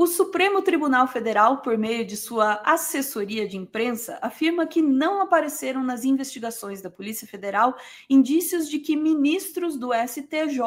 O Supremo Tribunal Federal, por meio de sua assessoria de imprensa, afirma que não apareceram nas investigações da Polícia Federal indícios de que ministros do STJ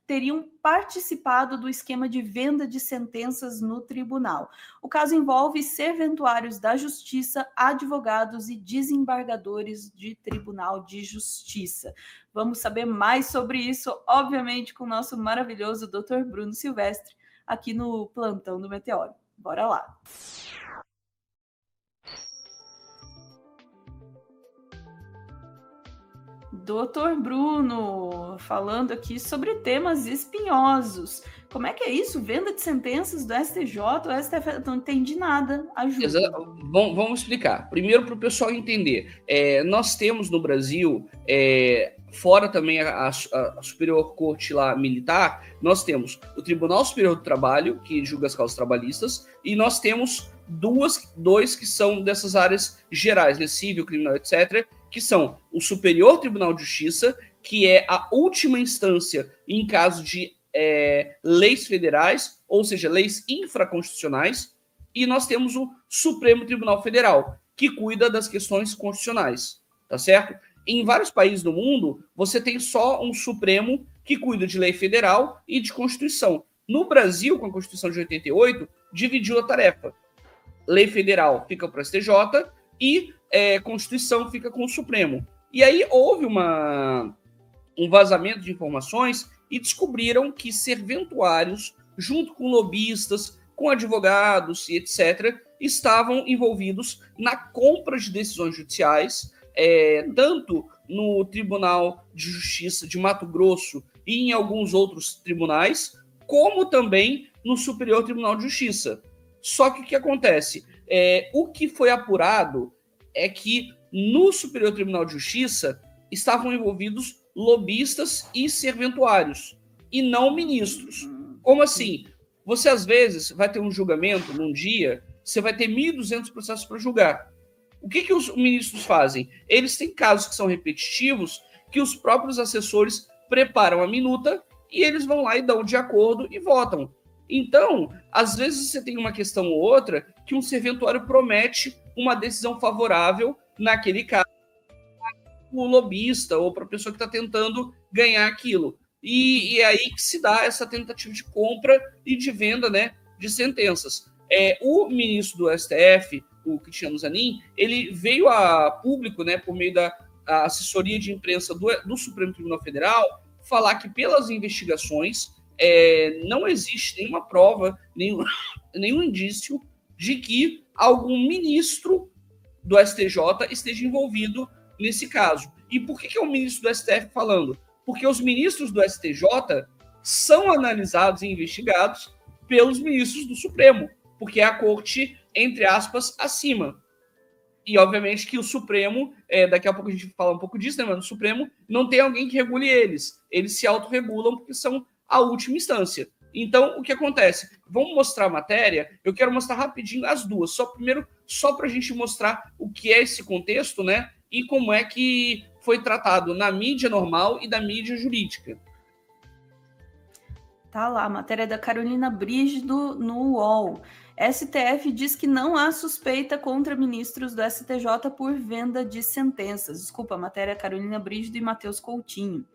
teriam participado do esquema de venda de sentenças no tribunal. O caso envolve serventuários da Justiça, advogados e desembargadores de Tribunal de Justiça. Vamos saber mais sobre isso, obviamente, com o nosso maravilhoso Dr. Bruno Silvestre, aqui no Plantão do Meteoro. Bora lá! Doutor Bruno, falando aqui sobre temas espinhosos. Como é que é isso? Venda de sentenças do STJ, o STF, não entendi nada. Ajuda. Vamos explicar. Primeiro, para o pessoal entender. Nós temos no Brasil, fora também a Superior Corte lá militar, nós temos o Tribunal Superior do Trabalho, que julga as causas trabalhistas, e nós temos dois que são dessas áreas gerais, né, civil, criminal, etc., que são o Superior Tribunal de Justiça, que é a última instância em caso de leis federais, ou seja, leis infraconstitucionais, e nós temos o Supremo Tribunal Federal, que cuida das questões constitucionais, tá certo? Em vários países do mundo, você tem só um Supremo que cuida de lei federal e de Constituição. No Brasil, com a Constituição de 88, dividiu a tarefa. Lei federal fica para o STJ e Constituição fica com o Supremo. E aí houve um vazamento de informações e descobriram que serventuários, junto com lobistas, com advogados e etc., estavam envolvidos na compra de decisões judiciais, tanto no Tribunal de Justiça de Mato Grosso e em alguns outros tribunais, como também no Superior Tribunal de Justiça. Só que o que acontece? O que foi apurado é que no Superior Tribunal de Justiça estavam envolvidos lobistas e serventuários, e não ministros. Como assim? Você, às vezes, vai ter um julgamento num dia, você vai ter 1.200 processos para julgar. O que os ministros fazem? Eles têm casos que são repetitivos, que os próprios assessores preparam a minuta e eles vão lá e dão de acordo e votam. Então, às vezes você tem uma questão ou outra que um serventuário promete uma decisão favorável naquele caso, o lobista ou para a pessoa que está tentando ganhar aquilo. E é aí que se dá essa tentativa de compra e de venda, né, de sentenças. O ministro do STF, o Cristiano Zanin, ele veio a público, né, por meio da assessoria de imprensa do Supremo Tribunal Federal, falar que pelas investigações não existe nenhuma prova, nenhum indício de que algum ministro do STJ esteja envolvido nesse caso. E por que é o ministro do STF falando? Porque os ministros do STJ são analisados e investigados pelos ministros do Supremo, porque é a corte, entre aspas, acima. E, obviamente, que o Supremo, daqui a pouco a gente fala um pouco disso, né, mas o Supremo não tem alguém que regule eles. Eles se autorregulam porque são a última instância. Então, o que acontece? Vamos mostrar a matéria. Eu quero mostrar rapidinho as duas. Só para a gente mostrar o que é esse contexto, né? E como é que foi tratado na mídia normal e da mídia jurídica. Tá lá, a matéria da Carolina Brígido no UOL. STF diz que não há suspeita contra ministros do STJ por venda de sentenças. Desculpa, a matéria é Carolina Brígido e Matheus Coutinho.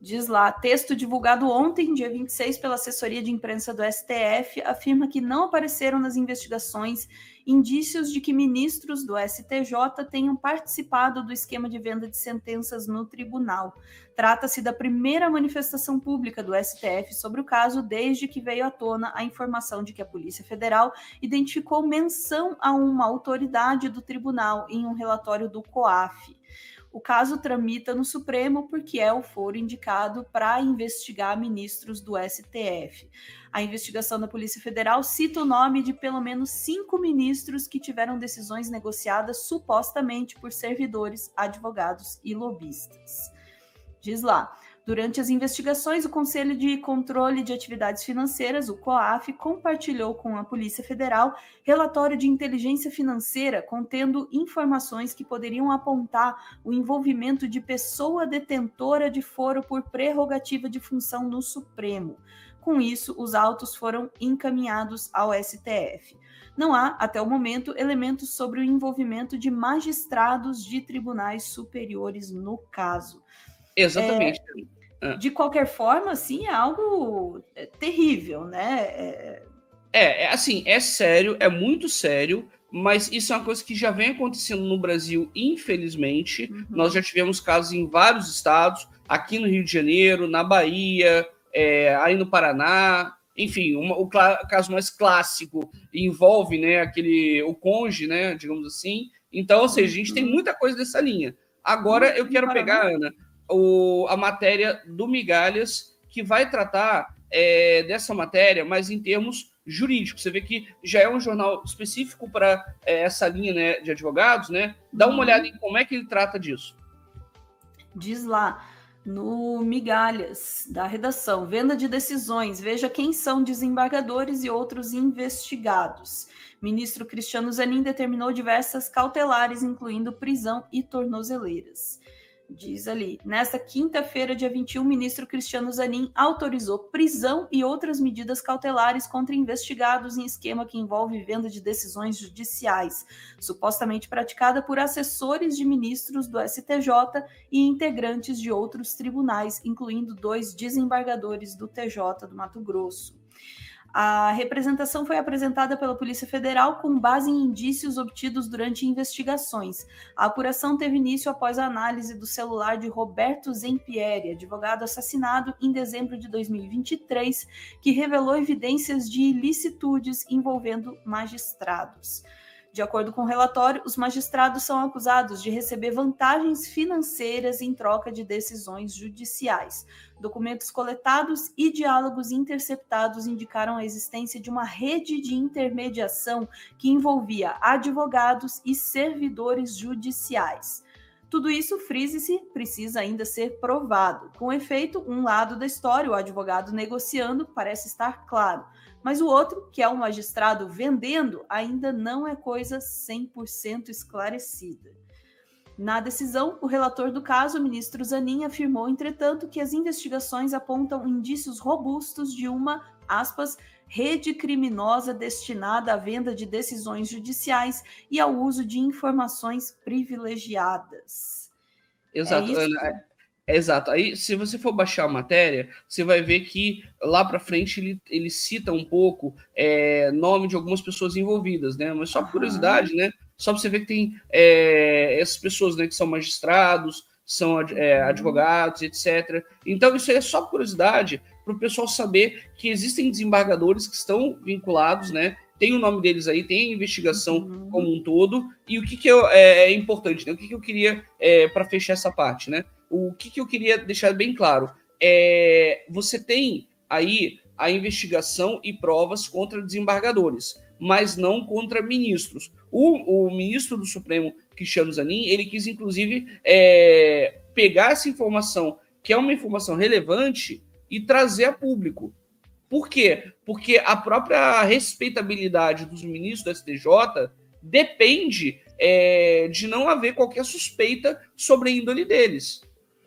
Diz lá, texto divulgado ontem, dia 26, pela assessoria de imprensa do STF, afirma que não apareceram nas investigações indícios de que ministros do STJ tenham participado do esquema de venda de sentenças no tribunal. Trata-se da primeira manifestação pública do STF sobre o caso desde que veio à tona a informação de que a Polícia Federal identificou menção a uma autoridade do tribunal em um relatório do COAF. O caso tramita no Supremo porque é o foro indicado para investigar ministros do STF. A investigação da Polícia Federal cita o nome de pelo menos 5 ministros que tiveram decisões negociadas supostamente por servidores, advogados e lobistas. Diz lá, durante as investigações, o Conselho de Controle de Atividades Financeiras, o COAF, compartilhou com a Polícia Federal relatório de inteligência financeira contendo informações que poderiam apontar o envolvimento de pessoa detentora de foro por prerrogativa de função no Supremo. Com isso, os autos foram encaminhados ao STF. Não há, até o momento, elementos sobre o envolvimento de magistrados de tribunais superiores no caso. Exatamente. De qualquer forma, assim, é algo terrível, né? Assim, é sério, é muito sério, mas isso é uma coisa que já vem acontecendo no Brasil, infelizmente. Nós já tivemos casos em vários estados, aqui no Rio de Janeiro, na Bahia, aí no Paraná. Enfim, o caso mais clássico envolve, né, o cônjuge, né, digamos assim. Então, ou seja, a gente tem muita coisa dessa linha. Agora eu quero pegar, Ana, a matéria do Migalhas, que vai tratar dessa matéria, mas em termos jurídicos. Você vê que já é um jornal específico para essa linha, né, de advogados, né? Dá uma olhada em como é que ele trata disso. Diz lá, no Migalhas, da redação, venda de decisões, veja quem são desembargadores e outros investigados. Ministro Cristiano Zanin determinou diversas cautelares, incluindo prisão e tornozeleiras. Diz ali, nesta quinta-feira, dia 21, o ministro Cristiano Zanin autorizou prisão e outras medidas cautelares contra investigados em esquema que envolve venda de decisões judiciais, supostamente praticada por assessores de ministros do STJ e integrantes de outros tribunais, incluindo 2 desembargadores do TJ do Mato Grosso. A representação foi apresentada pela Polícia Federal com base em indícios obtidos durante investigações. A apuração teve início após a análise do celular de Roberto Zempieri, advogado assassinado em dezembro de 2023, que revelou evidências de ilicitudes envolvendo magistrados. De acordo com o relatório, os magistrados são acusados de receber vantagens financeiras em troca de decisões judiciais. Documentos coletados e diálogos interceptados indicaram a existência de uma rede de intermediação que envolvia advogados e servidores judiciais. Tudo isso, frise-se, precisa ainda ser provado. Com efeito, um lado da história, o advogado negociando, parece estar claro. Mas o outro, que é o magistrado vendendo, ainda não é coisa 100% esclarecida. Na decisão, o relator do caso, o ministro Zanin, afirmou, entretanto, que as investigações apontam indícios robustos de uma, aspas, rede criminosa destinada à venda de decisões judiciais e ao uso de informações privilegiadas. Exato, Ana. Exato. Aí, se você for baixar a matéria, você vai ver que lá para frente ele cita um pouco nome de algumas pessoas envolvidas, né? Mas só por curiosidade, né? Só para você ver que tem essas pessoas, né, que são magistrados, são advogados, etc. Então, isso aí é só por curiosidade para o pessoal saber que existem desembargadores que estão vinculados, né? Tem o nome deles aí, tem a investigação como um todo. E o que é importante, né? O que eu queria, para fechar essa parte, né? O que eu queria deixar bem claro você tem aí a investigação e provas contra desembargadores, mas não contra ministros. O ministro do Supremo, Cristiano Zanin, ele quis, inclusive, pegar essa informação, que é uma informação relevante, e trazer a público. Por quê? Porque a própria respeitabilidade dos ministros do STJ depende de não haver qualquer suspeita sobre a índole deles.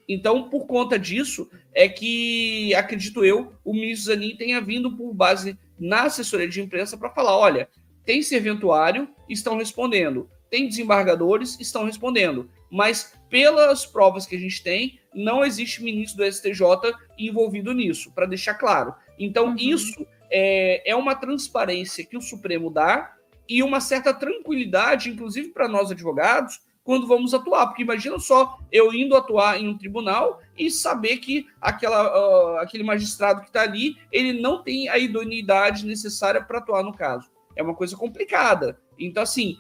Então, por conta disso, é que, acredito eu, o ministro Zanin tenha vindo por base na assessoria de imprensa para falar, olha, tem serventuário, estão respondendo, tem desembargadores, estão respondendo, mas pelas provas que a gente tem, não existe ministro do STJ envolvido nisso, para deixar claro. Então, isso é uma transparência que o Supremo dá e uma certa tranquilidade, inclusive para nós advogados, quando vamos atuar, porque imagina só eu indo atuar em um tribunal e saber que aquele magistrado que está ali, ele não tem a idoneidade necessária para atuar no caso. É uma coisa complicada. Então, assim,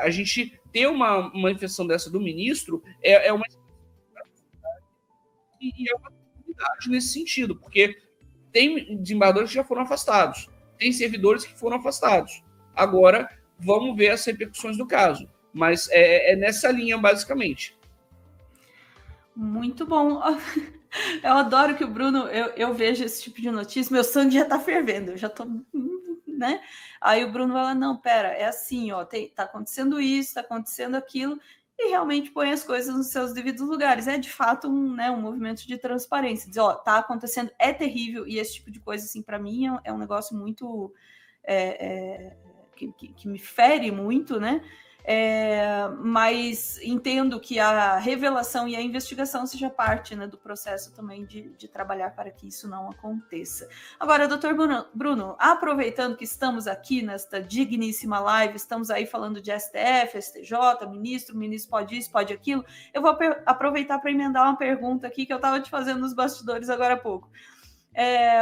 a gente ter uma manifestação dessa do ministro é uma tranquilidade nesse sentido, porque tem desembargadores que já foram afastados, tem servidores que foram afastados. Agora, vamos ver as repercussões do caso. Mas é nessa linha, basicamente. Muito bom. Eu adoro que o Bruno... Eu vejo esse tipo de notícia, meu sangue já tá fervendo, eu já tô... né? Aí o Bruno vai lá, não, pera, é assim, ó, tá acontecendo isso, tá acontecendo aquilo, e realmente põe as coisas nos seus devidos lugares. É de fato um movimento de transparência. Dizer, ó, tá acontecendo, é terrível, e esse tipo de coisa, assim, para mim é um negócio muito que me fere muito, né? Mas entendo que a revelação e a investigação seja parte, né, do processo também de trabalhar para que isso não aconteça. Agora, doutor Bruno, aproveitando que estamos aqui nesta digníssima live, estamos aí falando de STF, STJ, o ministro pode isso, pode aquilo, eu vou aproveitar para emendar uma pergunta aqui que eu estava te fazendo nos bastidores agora há pouco.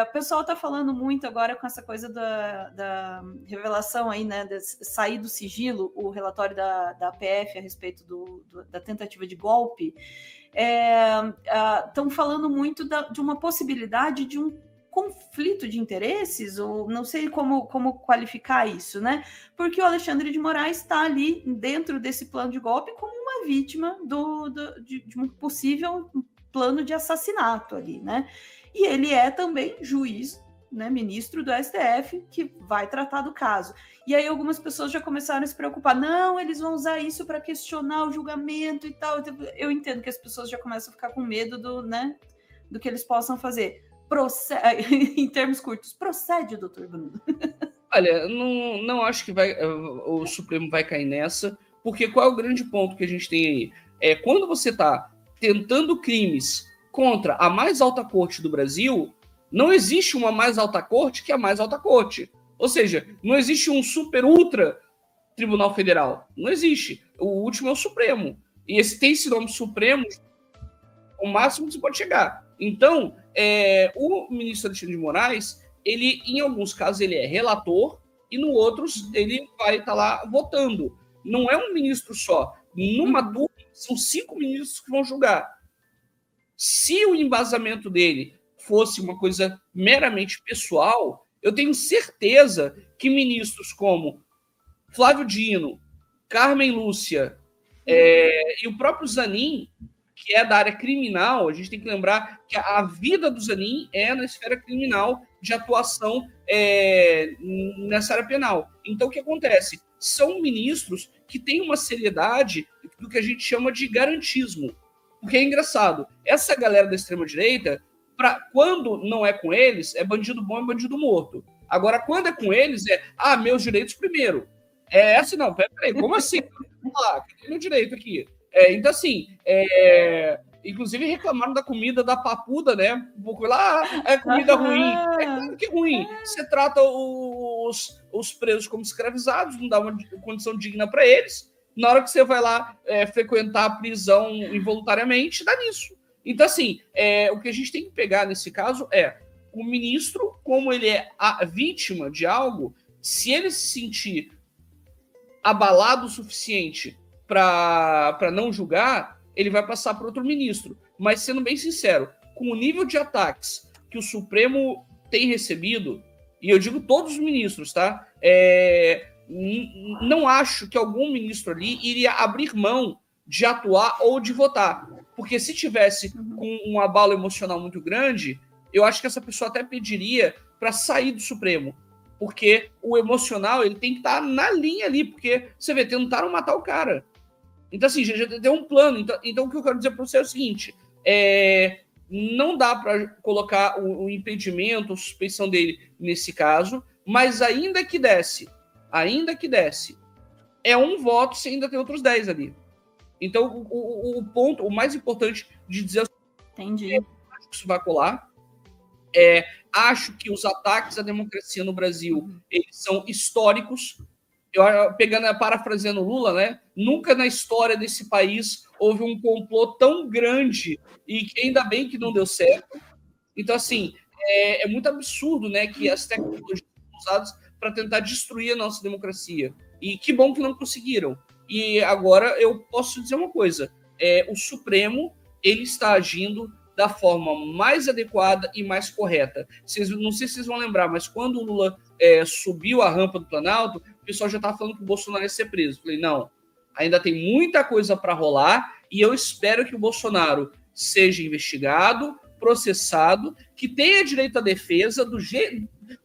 O pessoal está falando muito agora com essa coisa da revelação aí, né, de sair do sigilo, o relatório da PF a respeito da tentativa de golpe. Estão falando muito de uma possibilidade de um conflito de interesses, ou não sei como qualificar isso, né? Porque o Alexandre de Moraes está ali dentro desse plano de golpe como uma vítima de um possível plano de assassinato ali, né? E ele é também juiz, né, ministro do STF, que vai tratar do caso. E aí algumas pessoas já começaram a se preocupar. Não, eles vão usar isso para questionar o julgamento e tal. Eu entendo que as pessoas já começam a ficar com medo do que eles possam fazer. Em termos curtos, procede, doutor Bruno. Olha, não acho que o Supremo vai cair nessa, porque qual é o grande ponto que a gente tem aí? Quando você está tentando crimes contra a mais alta corte do Brasil, não existe uma mais alta corte que a mais alta corte. Ou seja, não existe um super ultra Tribunal Federal. Não existe. O último é o Supremo. E tem esse nome Supremo, o máximo que você pode chegar. Então, o ministro Alexandre de Moraes, ele, em alguns casos, ele é relator, e no outros, ele vai estar lá votando. Não é um ministro só. Numa turma, são 5 ministros que vão julgar. Se o embasamento dele fosse uma coisa meramente pessoal, eu tenho certeza que ministros como Flávio Dino, Carmen Lúcia e o próprio Zanin, que é da área criminal, a gente tem que lembrar que a vida do Zanin é na esfera criminal de atuação nessa área penal. Então, o que acontece? São ministros que têm uma seriedade do que a gente chama de garantismo. Porque é engraçado, essa galera da extrema-direita, quando não é com eles, é bandido bom, é bandido morto. Agora, quando é com eles, meus direitos primeiro. Assim, não, peraí, como assim? Cadê meu direito aqui? Então, assim, inclusive reclamaram da comida da Papuda, né? Um pouco lá, é comida ruim. É claro que é ruim. Você trata os presos como escravizados, não dá uma condição digna para eles. Na hora que você vai lá frequentar a prisão involuntariamente, dá nisso. Então, assim, o que a gente tem que pegar nesse caso é o ministro, como ele é a vítima de algo, se ele se sentir abalado o suficiente para não julgar, ele vai passar para outro ministro. Mas, sendo bem sincero, com o nível de ataques que o Supremo tem recebido, e eu digo todos os ministros, tá? Não acho que algum ministro ali iria abrir mão de atuar ou de votar. Porque se tivesse com um abalo emocional muito grande, eu acho que essa pessoa até pediria para sair do Supremo. Porque o emocional ele tem que estar na linha ali, porque você vê, tentaram matar o cara. Então, assim, já tem um plano. Então, o que eu quero dizer para você é o seguinte: não dá para colocar o impedimento, a suspeição dele nesse caso, mas ainda que desse, é um voto, você ainda tem outros 10 ali. Então, o ponto, o mais importante de dizer Entendi. Acho que isso vai colar. Acho que os ataques à democracia no Brasil eles são históricos. Parafraseando Lula, né? Nunca na história desse país houve um complô tão grande e ainda bem que não deu certo. Então, assim, é muito absurdo, né, que as tecnologias são usadas para tentar destruir a nossa democracia. E que bom que não conseguiram. E agora eu posso dizer uma coisa: o Supremo ele está agindo da forma mais adequada e mais correta. Não sei se vocês vão lembrar, mas quando o Lula subiu a rampa do Planalto, o pessoal já estava falando que o Bolsonaro ia ser preso. Eu falei, não, ainda tem muita coisa para rolar e eu espero que o Bolsonaro seja investigado, processado, que tenha direito à defesa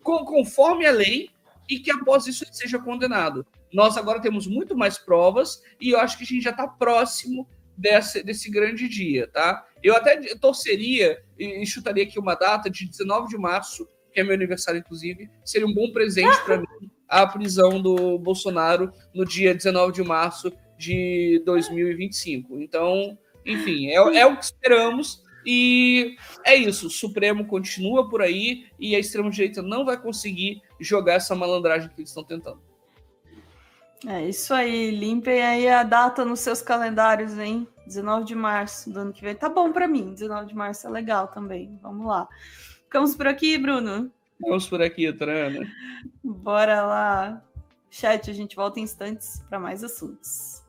conforme a lei, e que após isso ele seja condenado. Nós agora temos muito mais provas e eu acho que a gente já está próximo desse grande dia, tá? Eu até torceria e chutaria aqui uma data de 19 de março, que é meu aniversário, inclusive, seria um bom presente para mim a prisão do Bolsonaro no dia 19 de março de 2025. Então, enfim, é o que esperamos e é isso. O Supremo continua por aí e a extrema-direita não vai conseguir jogar essa malandragem que eles estão tentando. É isso aí, limpem aí a data nos seus calendários, hein? 19 de março do ano que vem. Tá bom para mim, 19 de março é legal também. Vamos lá. Ficamos por aqui, Bruno? Vamos por aqui, Trana. Bora lá. Chat, a gente volta em instantes para mais assuntos.